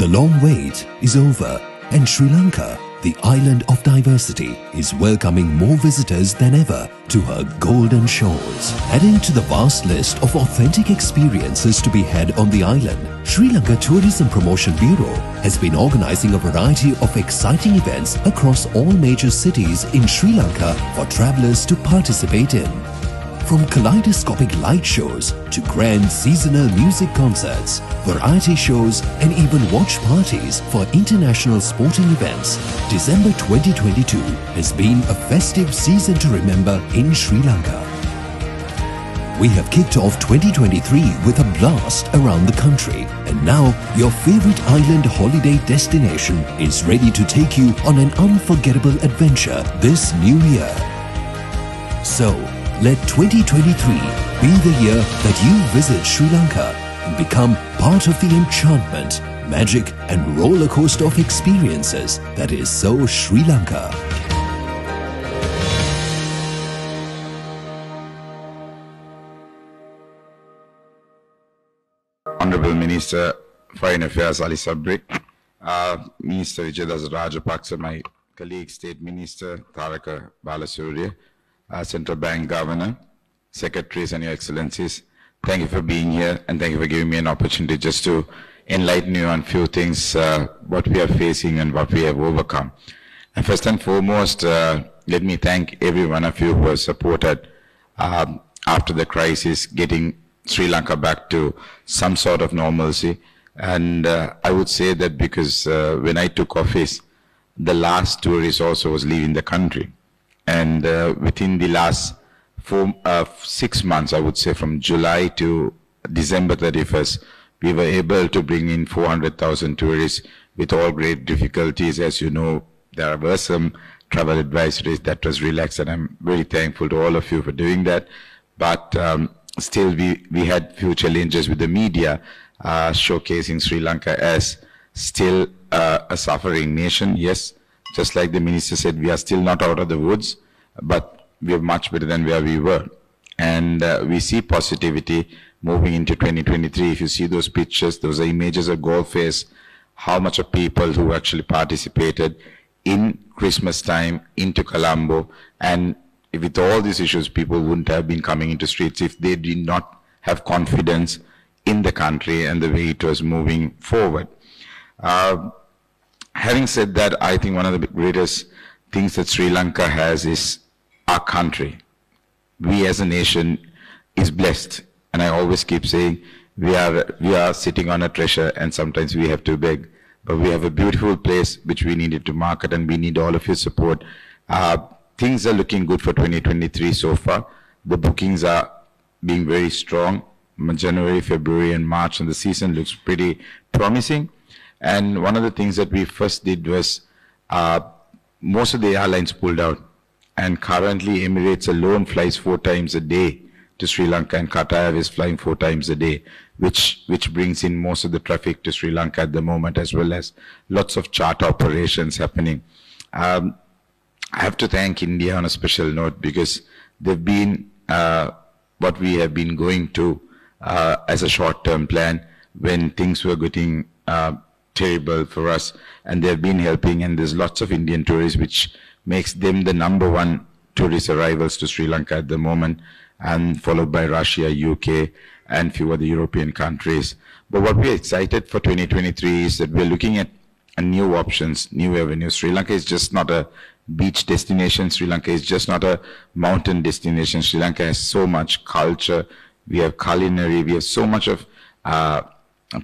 The long wait is over, and Sri Lanka, the island of diversity, is welcoming more visitors than ever to her golden shores. Adding to the vast list of authentic experiences to be had on the island, Sri Lanka Tourism Promotion Bureau has been organizing a variety of exciting events across all major cities in Sri Lanka for travelers to participate in. From kaleidoscopic light shows to grand seasonal music concerts, variety shows and even watch parties for international sporting events, December 2022 has been a festive season to remember in Sri Lanka. We have kicked off 2023 with a blast around the country, and now your favorite island holiday destination is ready to take you on an unforgettable adventure this new year. So, let 2023 be the year that you visit Sri Lanka and become part of the enchantment, magic and roller coaster of experiences that is so Sri Lanka. Honorable Minister Foreign Affairs Ali Sabri, Minister Vijayadas Rajapaksa, my colleague State Minister Tharaka Balasurya, Central Bank Governor, Secretaries and Your Excellencies, thank you for being here and thank you for giving me an opportunity just to enlighten you on few things, what we are facing and what we have overcome. And first and foremost, let me thank every one of you who has supported after the crisis, getting Sri Lanka back to some sort of normalcy. And I would say that because when I took office, the last tourist also was leaving the country. And within the last 6 months, I would say from July to December 31st, we were able to bring in 400,000 tourists with all great difficulties. As you know, there were some travel advisories that was relaxed, and I'm very thankful to all of you for doing that. But still, we had few challenges with the media, showcasing Sri Lanka as still a suffering nation. Yes, just like the minister said, we are still not out of the woods, but we are much better than where we were. And we see positivity moving into 2023. If you see those pictures, those are images of golfers, how much of people who actually participated in Christmas time into Colombo. And with all these issues, people wouldn't have been coming into streets if they did not have confidence in the country and the way it was moving forward. Having said that, I think one of the greatest things that Sri Lanka has is our country. We as a nation is blessed. And I always keep saying, we are sitting on a treasure and sometimes we have to beg. But we have a beautiful place which we needed to market, and we need all of your support. Things are looking good for 2023 so far. The bookings are being very strong. January, February and March, and the season looks pretty promising. And one of the things that we first did was most of the airlines pulled out. And currently Emirates alone flies 4 times a day to Sri Lanka, and Qatar is flying 4 times a day, which brings in most of the traffic to Sri Lanka at the moment, as well as lots of charter operations happening. I have to thank India on a special note, because they've been what we have been going to as a short-term plan when things were getting terrible for us, and they've been helping, and there's lots of Indian tourists, which makes them the #1 tourist arrivals to Sri Lanka at the moment, and followed by Russia, UK, and few other European countries. But what we're excited for 2023 is that we're looking at new options, new avenues. Sri Lanka is just not a beach destination. Sri Lanka is just not a mountain destination. Sri Lanka has so much culture. We have culinary. We have so much of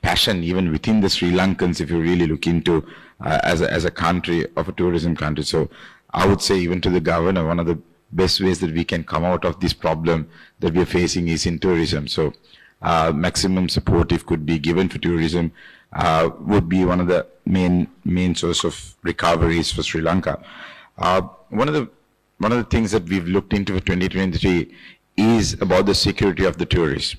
passion even within the Sri Lankans, if you really look into as a country, of a tourism country. So I would say, even to the governor, one of the best ways that we can come out of this problem that we're facing is in tourism. So maximum support, if could be given for tourism, would be one of the main source of recoveries for Sri Lanka. One of the things that we've looked into for 2023 is about the security of the tourists.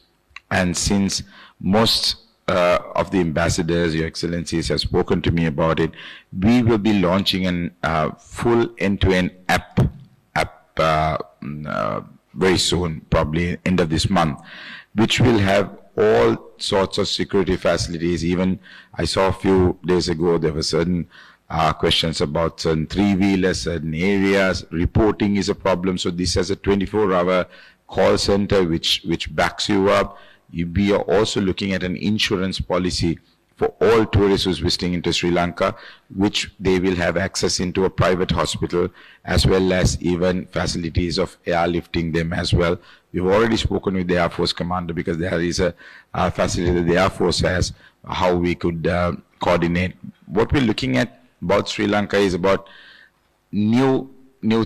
And since most of the ambassadors, Your Excellencies, have spoken to me about it, we will be launching a full end-to-end app very soon, probably end of this month, which will have all sorts of security facilities. Even I saw a few days ago, there were certain questions about certain three-wheelers, certain areas. Reporting is a problem. So this has a 24-hour call center which backs you up. We are also looking at an insurance policy for all tourists who's visiting into Sri Lanka, which they will have access into a private hospital, as well as even facilities of airlifting them as well. We've already spoken with the Air Force commander, because there is a facility that the Air Force has, how we could coordinate. What we're looking at about Sri Lanka is about new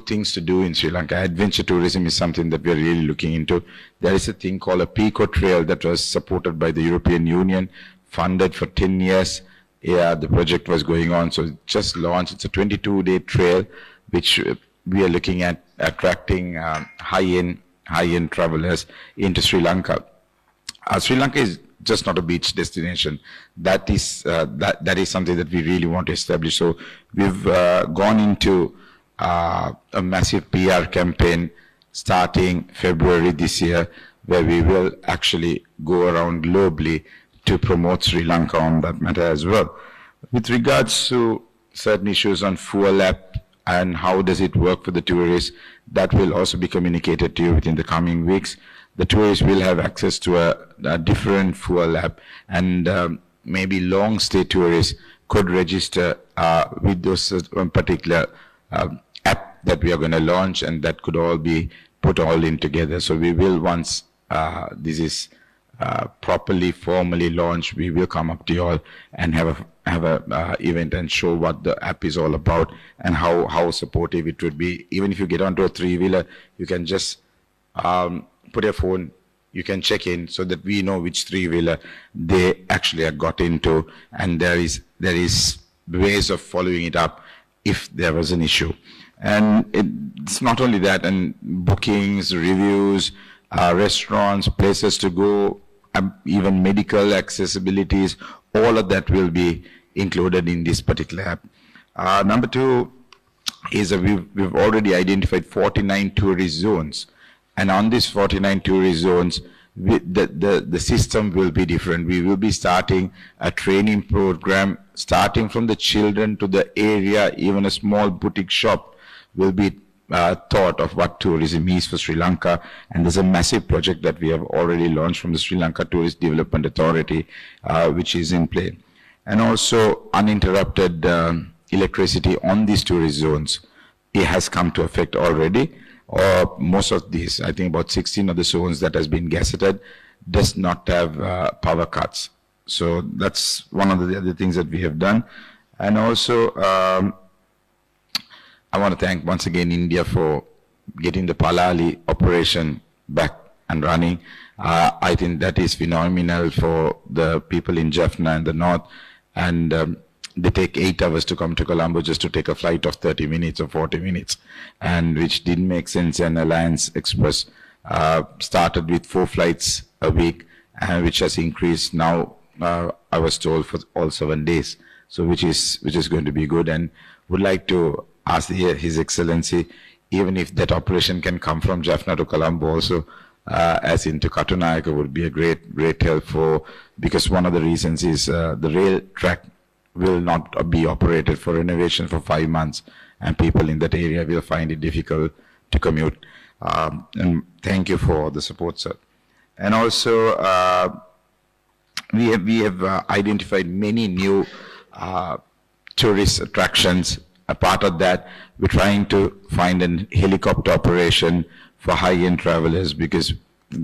things to do in Sri Lanka. Adventure tourism is something that we're really looking into. There is a thing called a Pico Trail that was supported by the European Union, funded for 10 years. Yeah, the project was going on, so it just launched. It's a 22-day trail, which we are looking at attracting high-end travelers into Sri Lanka. Sri Lanka is just not a beach destination. That is something that we really want to establish. So we've gone into a massive PR campaign starting February this year, where we will actually go around globally to promote Sri Lanka on that matter as well. With regards to certain issues on fuel app and how does it work for the tourists, that will also be communicated to you within the coming weeks. The tourists will have access to a different fuel app, and maybe long stay tourists could register with those particular app that we are going to launch, and that could all be put all in together. So we will, once this is properly, formally launched, we will come up to you all and have a event and show what the app is all about and how supportive it would be. Even if you get onto a three-wheeler, you can just put your phone, you can check in so that we know which three-wheeler they actually have got into, and there is ways of following it up if there was an issue. And it's not only that, and bookings, reviews, restaurants, places to go, even medical accessibilities, all of that will be included in this particular app. Number two is that we've already identified 49 tourist zones, and on these 49 tourist zones, the system will be different. We will be starting a training program, starting from the children to the area. Even a small boutique shop will be thought of what tourism is for Sri Lanka, and there's a massive project that we have already launched from the Sri Lanka Tourist Development Authority, which is in play. And also uninterrupted electricity on these tourist zones, it has come to effect already. Most of these, I think about 16 of the zones that has been gazetted, does not have power cuts. So that's one of the other things that we have done. And also, I want to thank once again India for getting the Palali operation back and running. I think that is phenomenal for the people in Jaffna and the north, and they take 8 hours to come to Colombo just to take a flight of 30 minutes or 40 minutes, and which didn't make sense. And Alliance Express started with 4 flights a week, and which has increased now, I was told, for all 7 days. So which is going to be good, and would like to ask His Excellency, even if that operation can come from Jaffna to Colombo also, as into Katunayaka, would be a great help for, because one of the reasons is the rail track will not be operated for renovation for 5 months, and people in that area will find it difficult to commute. And thank you for the support, sir. And also, we have identified many new tourist attractions. A part of that, we're trying to find a helicopter operation for high-end travelers, because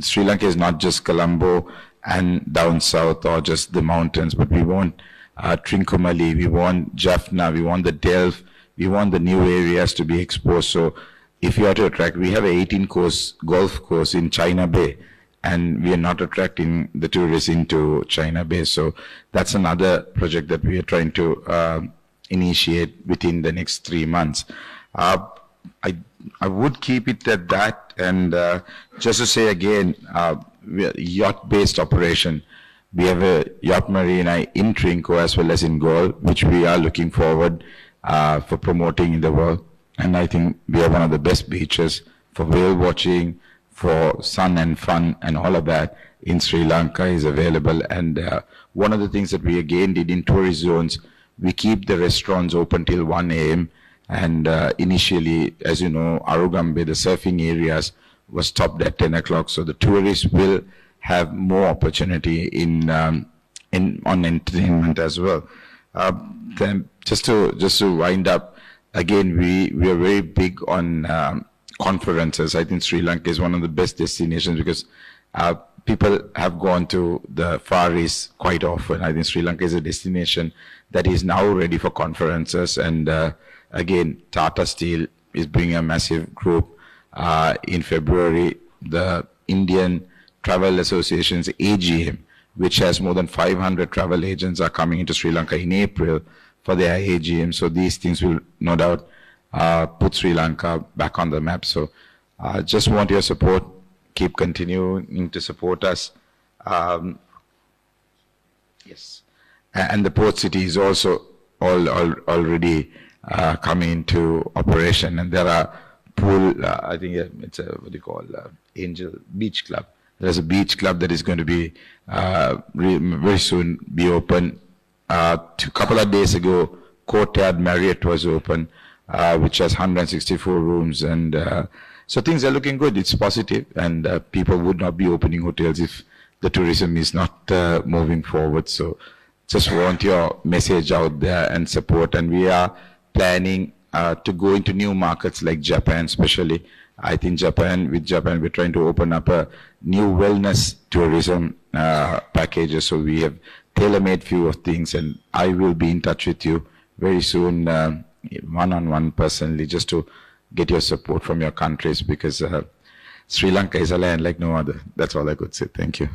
Sri Lanka is not just Colombo and down south or just the mountains, but we want Trincomalee, we want Jaffna, we want the Delft, we want the new areas to be exposed. So if you are to attract, we have an 18-course golf course in China Bay, and we are not attracting the tourists into China Bay. So that's another project that we are trying to initiate within the next 3 months. I would keep it at that, and just to say again, yacht-based operation. We have a yacht marina in Trinco as well as in Galle, which we are looking forward for promoting in the world. And I think we are one of the best beaches for whale watching, for sun and fun and all of that in Sri Lanka is available. And one of the things that we again did in tourist zones, we keep the restaurants open till 1 a.m. And initially, as you know, Arugambe, the surfing areas, was stopped at 10 o'clock. So the tourists will have more opportunity on entertainment as well. Then just to wind up, again, we are very big on conferences. I think Sri Lanka is one of the best destinations because people have gone to the Far East quite often. I think Sri Lanka is a destination that is now ready for conferences. And again, Tata Steel is bringing a massive group. In February, the Indian Travel Association's AGM, which has more than 500 travel agents, are coming into Sri Lanka in April for their AGM. So these things will no doubt put Sri Lanka back on the map. So just want your support. Keep continuing to support us. Yes. And the port city is also already coming into operation. And there are pool, I think it's a, what do you call, Angel Beach Club. There's a beach club that is going to be very soon be open. A couple of days ago, Courtyard Marriott was open, which has 164 rooms. And so things are looking good. It's positive, and people would not be opening hotels if the tourism is not moving forward. So just want your message out there and support. And we are planning to go into new markets like Japan, especially. I think with Japan, we're trying to open up a new wellness tourism packages. So we have tailor-made few of things, and I will be in touch with you very soon, one-on-one personally, just to get your support from your countries, because Sri Lanka is a land like no other. That's all I could say. Thank you.